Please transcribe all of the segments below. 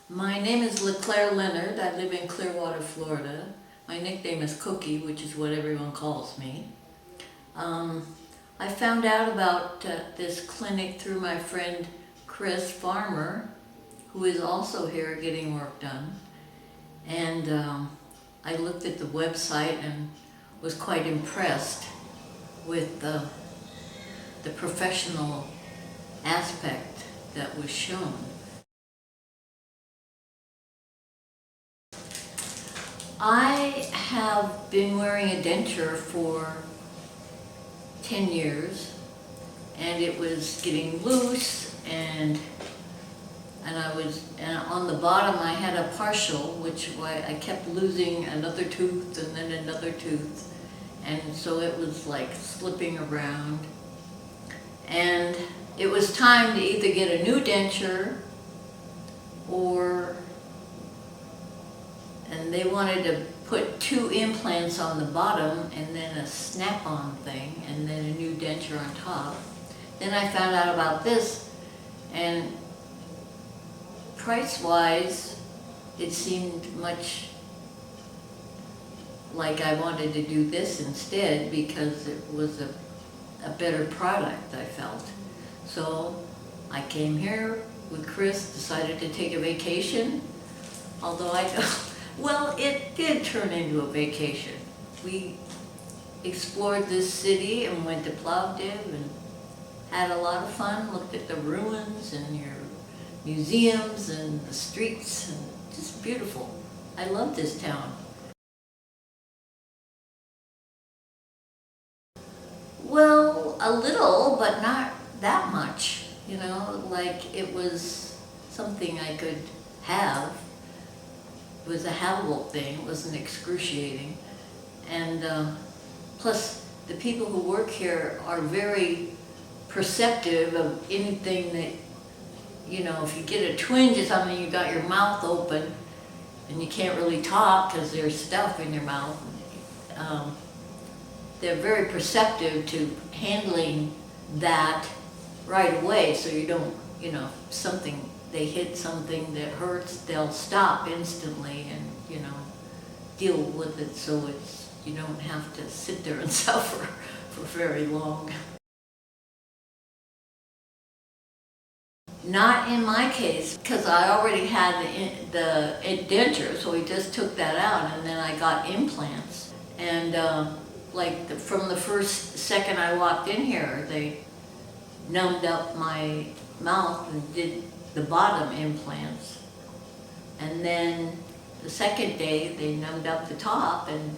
My name is LeClaire Leonard. I live in Clearwater, Florida. My nickname is Cookie, which is what everyone calls me. I found out about this clinic through my friend Chris Farmer, who is also here getting work done. And I looked at the website and was quite impressed with the professional aspect that was shown. I have been wearing a denture for 10 years, and it was getting loose, and on the bottom I had a partial, which I kept losing another tooth and then another tooth, and so it was like slipping around. And it was time to either get a new denture and they wanted to put 2 implants on the bottom and then a snap-on thing and then a new denture on top. Then I found out about this, and price-wise it seemed much like I wanted to do this instead because it was a better product, I felt. So I came here with Chris, decided to take a vacation, although well, it did turn into a vacation. We explored this city and went to Plovdiv and had a lot of fun, looked at the ruins and your museums and the streets, and just beautiful. I love this town. Well, a little, but not that much, you know, like it was something I could have. It was a havable thing, it wasn't excruciating. And plus, the people who work here are very perceptive of anything that, you know, if you get a twinge or something, you got your mouth open and you can't really talk because there's stuff in your mouth. They're very perceptive to handling that right away, so you don't, you know, they hit something that hurts, they'll stop instantly and, you know, deal with it so you don't have to sit there and suffer for very long. Not in my case, because I already had the denture, so we just took that out, and then I got implants. And from the first second I walked in here, they numbed up my mouth and did the bottom implants. And then the second day, they numbed up the top and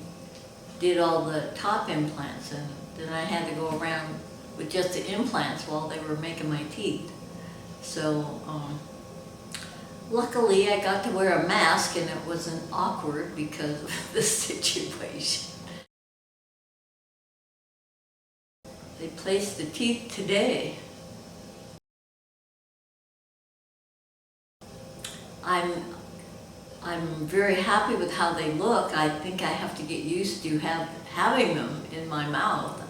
did all the top implants. And then I had to go around with just the implants while they were making my teeth. So luckily I got to wear a mask and it wasn't awkward because of the situation. They placed the teeth today. I'm very happy with how they look. I think I have to get used to having them in my mouth.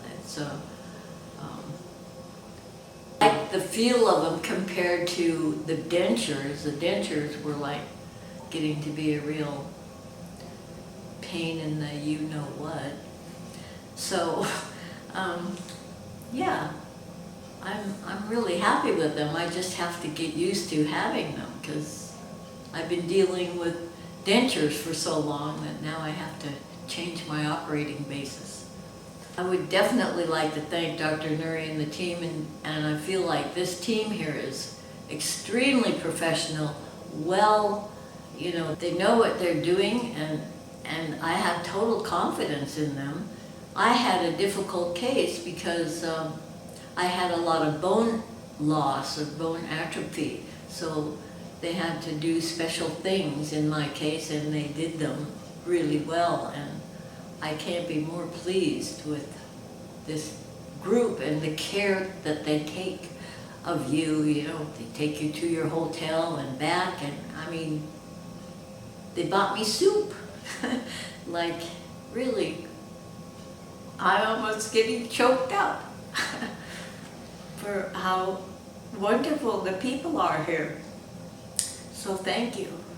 I like the feel of them compared to the dentures. The dentures were like getting to be a real pain in the you-know-what. So, yeah, I'm really happy with them. I just have to get used to having them because I've been dealing with dentures for so long that now I have to change my operating basis. I would definitely like to thank Dr. Nuri and the team, and I feel like this team here is extremely professional. Well, you know, they know what they're doing, and I have total confidence in them. I had a difficult case because I had a lot of bone loss or bone atrophy, so they had to do special things in my case, and they did them really well. And I can't be more pleased with this group and the care that they take of you. You know, they take you to your hotel and back, and I mean, they bought me soup. Like, really, I'm almost getting choked up for how wonderful the people are here. So So thank you.